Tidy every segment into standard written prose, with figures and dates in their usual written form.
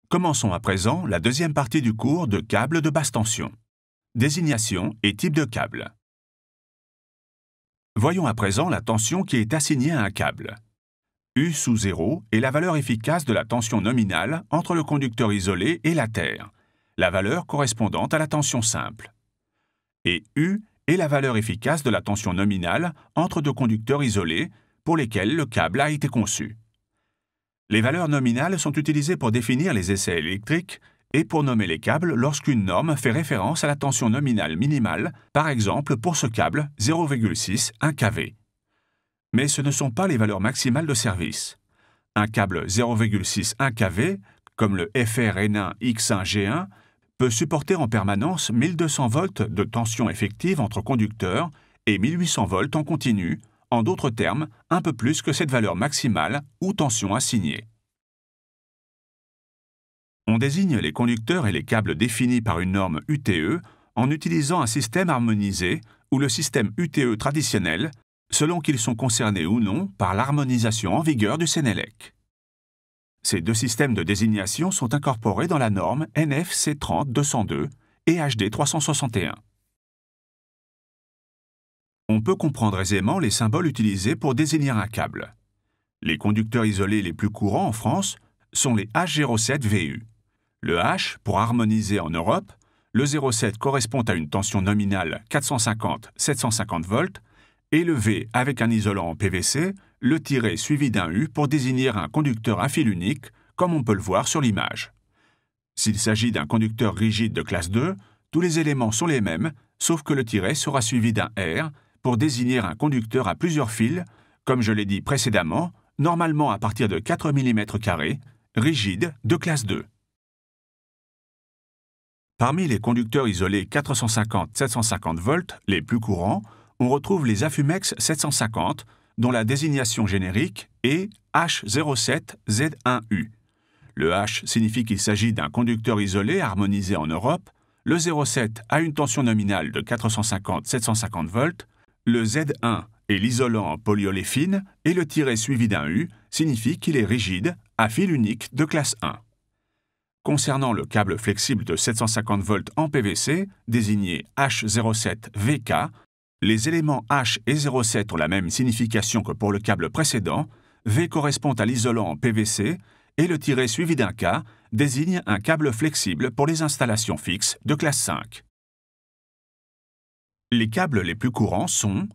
Commençons à présent la deuxième partie du cours de câbles de basse tension. Désignation et type de câble. Voyons à présent la tension qui est assignée à un câble. U sous 0 est la valeur efficace de la tension nominale entre le conducteur isolé et la terre, la valeur correspondante à la tension simple. Et U est la valeur efficace de la tension nominale entre deux conducteurs isolés pour lesquels le câble a été conçu. Les valeurs nominales sont utilisées pour définir les essais électriques et pour nommer les câbles lorsqu'une norme fait référence à la tension nominale minimale, par exemple pour ce câble 0,6 1 kV. Mais ce ne sont pas les valeurs maximales de service. Un câble 0,6 1 kV, comme le FR-N1 X1G1, peut supporter en permanence 1200 volts de tension effective entre conducteurs et 1800 volts en continu, en d'autres termes, un peu plus que cette valeur maximale ou tension assignée. On désigne les conducteurs et les câbles définis par une norme UTE en utilisant un système harmonisé ou le système UTE traditionnel, selon qu'ils sont concernés ou non par l'harmonisation en vigueur du Sénélec. Ces deux systèmes de désignation sont incorporés dans la norme NF-C30-202 et HD-361. On peut comprendre aisément les symboles utilisés pour désigner un câble. Les conducteurs isolés les plus courants en France sont les H07VU. Le H pour harmoniser en Europe, le 07 correspond à une tension nominale 450-750 volts, et le V avec un isolant en PVC, le tiret suivi d'un U pour désigner un conducteur à fil unique, comme on peut le voir sur l'image. S'il s'agit d'un conducteur rigide de classe 2, tous les éléments sont les mêmes, sauf que le tiret sera suivi d'un R pour désigner un conducteur à plusieurs fils, comme je l'ai dit précédemment, normalement à partir de 4 mm², rigide de classe 2. Parmi les conducteurs isolés 450-750 volts les plus courants, on retrouve les Afumex 750, dont la désignation générique est H07Z1U. Le H signifie qu'il s'agit d'un conducteur isolé harmonisé en Europe, le 07 a une tension nominale de 450-750 volts, le Z1 est l'isolant en polyoléphine et le tiret suivi d'un U signifie qu'il est rigide, à fil unique de classe 1. Concernant le câble flexible de 750 volts en PVC, désigné H07VK, les éléments H et 07 ont la même signification que pour le câble précédent, V correspond à l'isolant en PVC et le tiret suivi d'un K désigne un câble flexible pour les installations fixes de classe 5. Les câbles les plus courants sont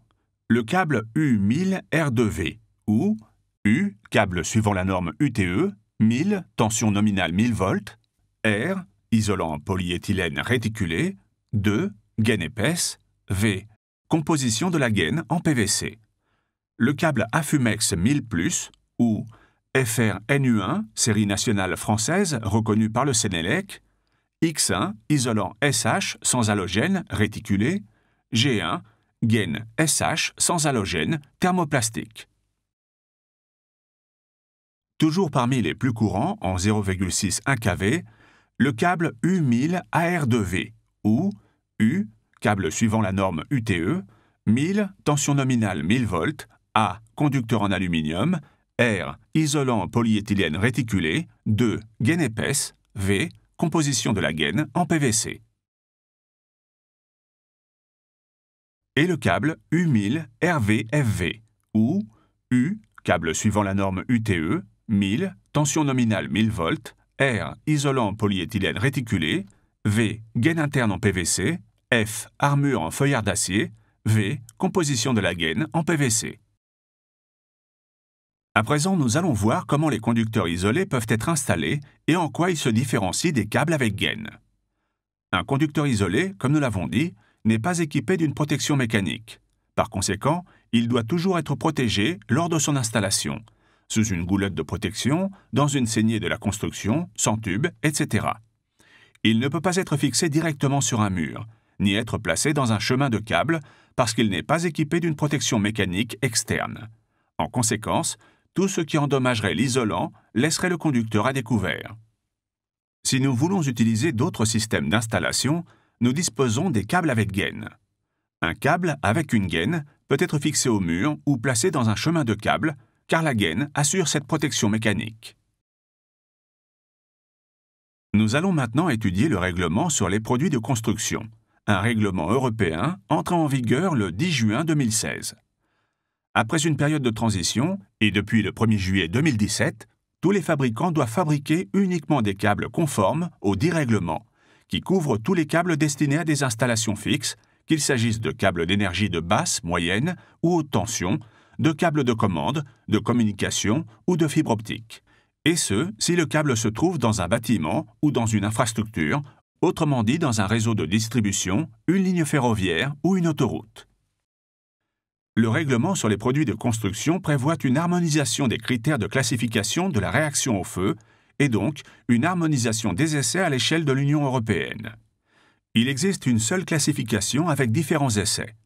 le câble U1000R2V ou U, câble suivant la norme UTE, 1000, tension nominale 1000 volts, R, isolant en polyéthylène réticulé, 2, gaine épaisse, V, composition de la gaine en PVC. Le câble Afumex 1000+, ou FR-NU1, série nationale française reconnue par le Sénélec, X1, isolant SH sans halogène réticulé, G1, gaine SH sans halogène thermoplastique. Toujours parmi les plus courants, en 0,6 1 kV, le câble U1000AR2V, ou U, câble suivant la norme UTE, 1000, tension nominale 1000 volts, A, conducteur en aluminium, R, isolant en polyéthylène réticulé, 2, gaine épaisse, V, composition de la gaine en PVC. Et le câble U1000RVFV, ou U, câble suivant la norme UTE, 1000, tension nominale 1000 volts, R, isolant en polyéthylène réticulé, V, gaine interne en PVC, F, armure en feuillard d'acier, V, composition de la gaine en PVC. À présent, nous allons voir comment les conducteurs isolés peuvent être installés et en quoi ils se différencient des câbles avec gaine. Un conducteur isolé, comme nous l'avons dit, n'est pas équipé d'une protection mécanique. Par conséquent, il doit toujours être protégé lors de son installation, sous une goulette de protection, dans une saignée de la construction, sans tube, etc. Il ne peut pas être fixé directement sur un mur, ni être placé dans un chemin de câble parce qu'il n'est pas équipé d'une protection mécanique externe. En conséquence, tout ce qui endommagerait l'isolant laisserait le conducteur à découvert. Si nous voulons utiliser d'autres systèmes d'installation, nous disposons des câbles avec gaine. Un câble avec une gaine peut être fixé au mur ou placé dans un chemin de câble, car la gaine assure cette protection mécanique. Nous allons maintenant étudier le règlement sur les produits de construction, un règlement européen entrant en vigueur le 10 juin 2016. Après une période de transition, et depuis le 1er juillet 2017, tous les fabricants doivent fabriquer uniquement des câbles conformes au dit règlement, qui couvrent tous les câbles destinés à des installations fixes, qu'il s'agisse de câbles d'énergie de basse, moyenne ou haute tension, de câbles de commande, de communication ou de fibre optique. Et ce, si le câble se trouve dans un bâtiment ou dans une infrastructure, autrement dit dans un réseau de distribution, une ligne ferroviaire ou une autoroute. Le règlement sur les produits de construction prévoit une harmonisation des critères de classification de la réaction au feu et donc une harmonisation des essais à l'échelle de l'Union européenne. Il existe une seule classification avec différents essais.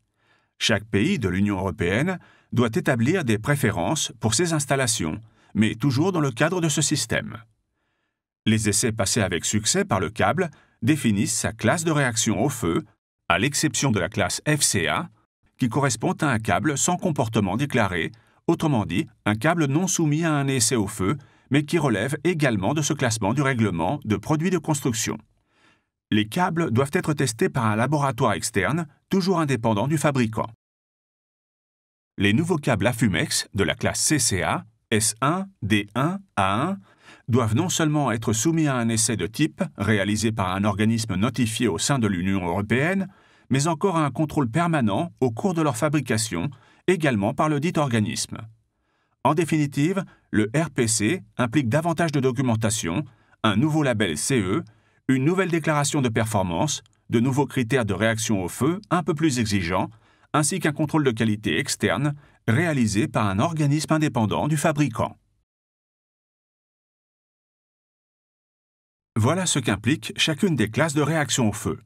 Chaque pays de l'Union européenne doit établir des préférences pour ses installations, mais toujours dans le cadre de ce système. Les essais passés avec succès par le câble définissent sa classe de réaction au feu, à l'exception de la classe FCA, qui correspond à un câble sans comportement déclaré, autrement dit, un câble non soumis à un essai au feu, mais qui relève également de ce classement du règlement de produits de construction. Les câbles doivent être testés par un laboratoire externe, toujours indépendant du fabricant. Les nouveaux câbles Afumex de la classe CCA, S1, D1, A1, doivent non seulement être soumis à un essai de type réalisé par un organisme notifié au sein de l'Union européenne, mais encore à un contrôle permanent au cours de leur fabrication, également par le dit organisme. En définitive, le RPC implique davantage de documentation, un nouveau label CE, une nouvelle déclaration de performance, de nouveaux critères de réaction au feu un peu plus exigeants, ainsi qu'un contrôle de qualité externe réalisé par un organisme indépendant du fabricant. Voilà ce qu'implique chacune des classes de réaction au feu.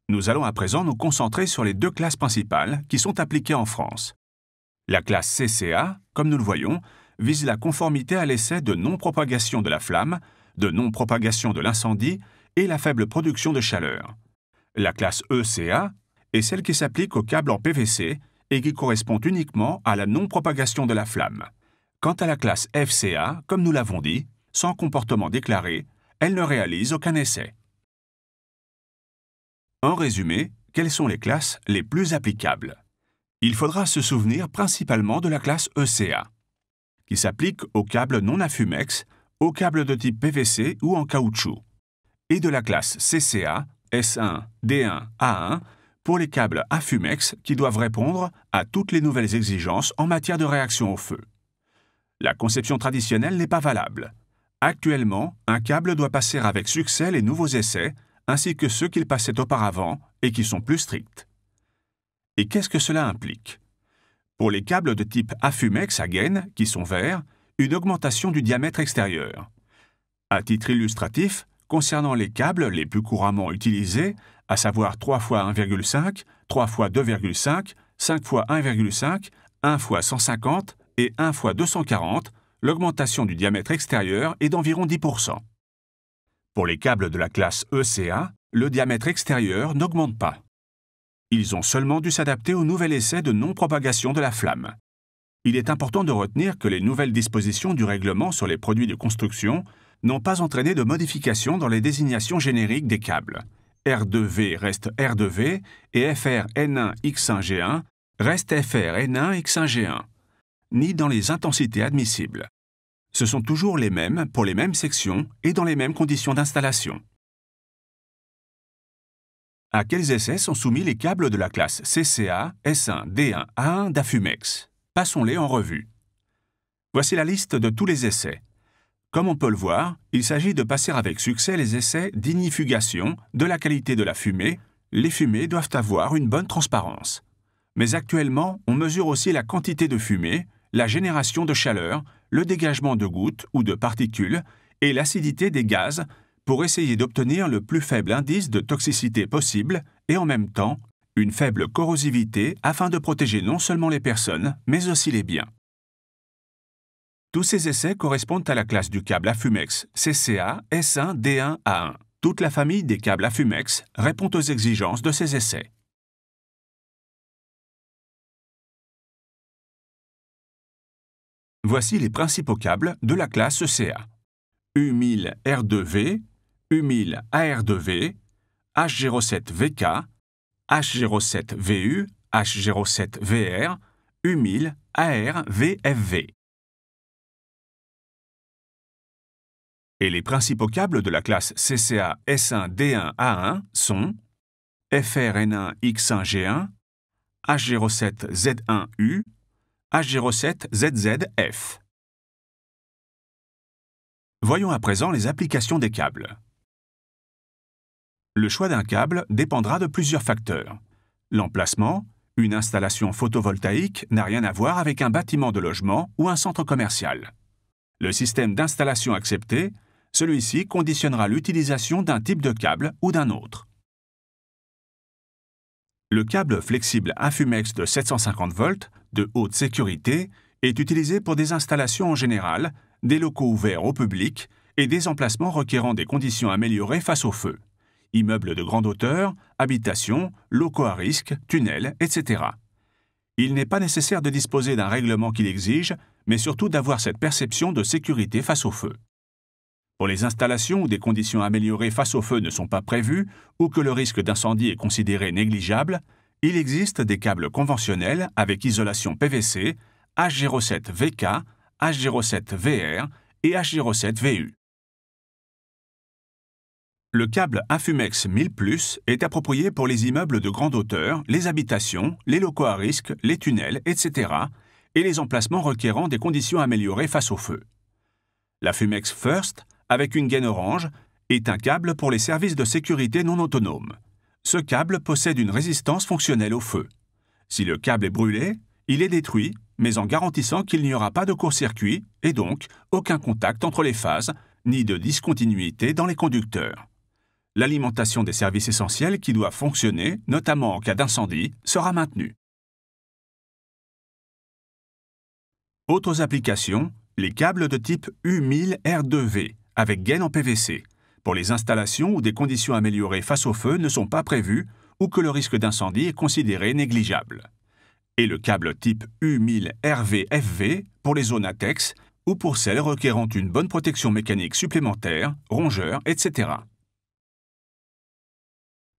Nous allons à présent nous concentrer sur les deux classes principales qui sont appliquées en France. La classe CCA, comme nous le voyons, vise la conformité à l'essai de non-propagation de la flamme, de non-propagation de l'incendie et la faible production de chaleur. La classe ECA est celle qui s'applique aux câbles en PVC et qui correspond uniquement à la non-propagation de la flamme. Quant à la classe FCA, comme nous l'avons dit, sans comportement déclaré, elle ne réalise aucun essai. En résumé, quelles sont les classes les plus applicables? Il faudra se souvenir principalement de la classe ECA, qui s'applique aux câbles non Afumex, aux câbles de type PVC ou en caoutchouc, et de la classe CCA, S1, D1, A1, pour les câbles Afumex qui doivent répondre à toutes les nouvelles exigences en matière de réaction au feu. La conception traditionnelle n'est pas valable. Actuellement, un câble doit passer avec succès les nouveaux essais, ainsi que ceux qu'il passait auparavant et qui sont plus stricts. Et qu'est-ce que cela implique? Pour les câbles de type Afumex à gaine, qui sont verts, une augmentation du diamètre extérieur. À titre illustratif, concernant les câbles les plus couramment utilisés, à savoir 3 x 1,5, 3 x 2,5, 5 x 1,5, 1 x 150 et 1 x 240, l'augmentation du diamètre extérieur est d'environ 10%. Pour les câbles de la classe ECA, le diamètre extérieur n'augmente pas. Ils ont seulement dû s'adapter au nouvel essai de non-propagation de la flamme. Il est important de retenir que les nouvelles dispositions du règlement sur les produits de construction n'ont pas entraîné de modifications dans les désignations génériques des câbles. R2V reste R2V et FR-N1X1G1 reste FR-N1X1G1, ni dans les intensités admissibles. Ce sont toujours les mêmes pour les mêmes sections et dans les mêmes conditions d'installation. À quels essais sont soumis les câbles de la classe CCA, S1, D1, A1 d'Afumex? Passons-les en revue. Voici la liste de tous les essais. Comme on peut le voir, il s'agit de passer avec succès les essais d'inifugation, de la qualité de la fumée. Les fumées doivent avoir une bonne transparence. Mais actuellement, on mesure aussi la quantité de fumée, la génération de chaleur, le dégagement de gouttes ou de particules et l'acidité des gaz pour essayer d'obtenir le plus faible indice de toxicité possible et en même temps une faible corrosivité afin de protéger non seulement les personnes, mais aussi les biens. Tous ces essais correspondent à la classe du câble Afumex CCA S1 D1 A1. Toute la famille des câbles Afumex répond aux exigences de ces essais. Voici les principaux câbles de la classe ECA. U1000 R2V, U1000 AR2V, H07VK, H07VU, H07VR, U1000 AR-VFV. Et les principaux câbles de la classe CCA S1D1A1 sont FRN1X1G1, H07Z1U, H07ZZF. Voyons à présent les applications des câbles. Le choix d'un câble dépendra de plusieurs facteurs. L'emplacement, une installation photovoltaïque n'a rien à voir avec un bâtiment de logement ou un centre commercial. Le système d'installation accepté, celui-ci conditionnera l'utilisation d'un type de câble ou d'un autre. Le câble flexible Infumex de 750 volts de haute sécurité est utilisé pour des installations en général, des locaux ouverts au public et des emplacements requérant des conditions améliorées face au feu. Immeubles de grande hauteur, habitations, locaux à risque, tunnels, etc. Il n'est pas nécessaire de disposer d'un règlement qui l'exige, mais surtout d'avoir cette perception de sécurité face au feu. Pour les installations où des conditions améliorées face au feu ne sont pas prévues ou que le risque d'incendie est considéré négligeable, il existe des câbles conventionnels avec isolation PVC, H07VK, H07VR et H07VU. Le câble Infumex 1000+, est approprié pour les immeubles de grande hauteur, les habitations, les locaux à risque, les tunnels, etc. et les emplacements requérant des conditions améliorées face au feu. La Fumex First, avec une gaine orange, est un câble pour les services de sécurité non autonomes. Ce câble possède une résistance fonctionnelle au feu. Si le câble est brûlé, il est détruit, mais en garantissant qu'il n'y aura pas de court-circuit et donc aucun contact entre les phases, ni de discontinuité dans les conducteurs. L'alimentation des services essentiels qui doivent fonctionner, notamment en cas d'incendie, sera maintenue. Autres applications, les câbles de type U1000 R2V, avec gaine en PVC, pour les installations où des conditions améliorées face au feu ne sont pas prévues ou que le risque d'incendie est considéré négligeable. Et le câble type U1000 RVFV pour les zones ATEX ou pour celles requérant une bonne protection mécanique supplémentaire, rongeurs, etc.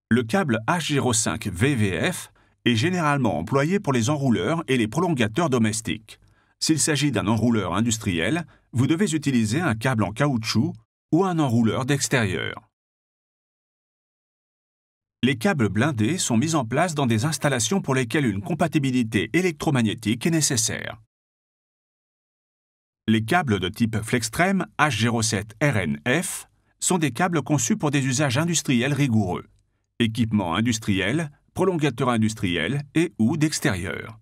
Le câble H05 VVF est généralement employé pour les enrouleurs et les prolongateurs domestiques. S'il s'agit d'un enrouleur industriel, vous devez utiliser un câble en caoutchouc ou un enrouleur d'extérieur. Les câbles blindés sont mis en place dans des installations pour lesquelles une compatibilité électromagnétique est nécessaire. Les câbles de type Flextreme H07RNF sont des câbles conçus pour des usages industriels rigoureux. Équipements industriels, prolongateurs industriels et ou d'extérieur.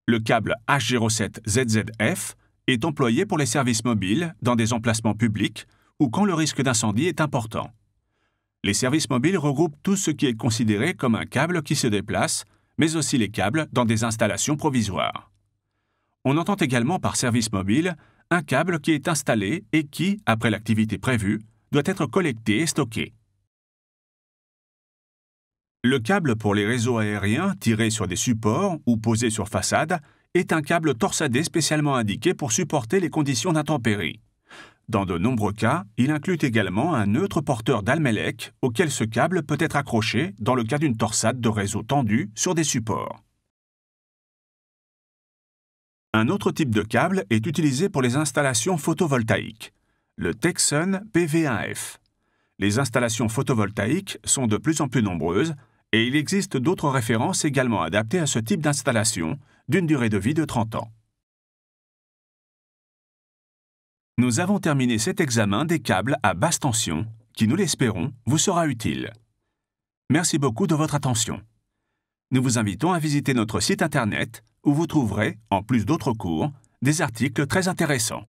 Le câble H07ZZF est employé pour les services mobiles dans des emplacements publics ou quand le risque d'incendie est important. Les services mobiles regroupent tout ce qui est considéré comme un câble qui se déplace, mais aussi les câbles dans des installations provisoires. On entend également par service mobile un câble qui est installé et qui, après l'activité prévue, doit être collecté et stocké. Le câble pour les réseaux aériens tirés sur des supports ou posés sur façade est un câble torsadé spécialement indiqué pour supporter les conditions d'intempéries. Dans de nombreux cas, il inclut également un neutre porteur d'Almelec auquel ce câble peut être accroché dans le cas d'une torsade de réseau tendu sur des supports. Un autre type de câble est utilisé pour les installations photovoltaïques, le Tecsun PV1F. Les installations photovoltaïques sont de plus en plus nombreuses et il existe d'autres références également adaptées à ce type d'installation, d'une durée de vie de 30 ans. Nous avons terminé cet examen des câbles à basse tension, qui, nous l'espérons, vous sera utile. Merci beaucoup de votre attention. Nous vous invitons à visiter notre site Internet, où vous trouverez, en plus d'autres cours, des articles très intéressants.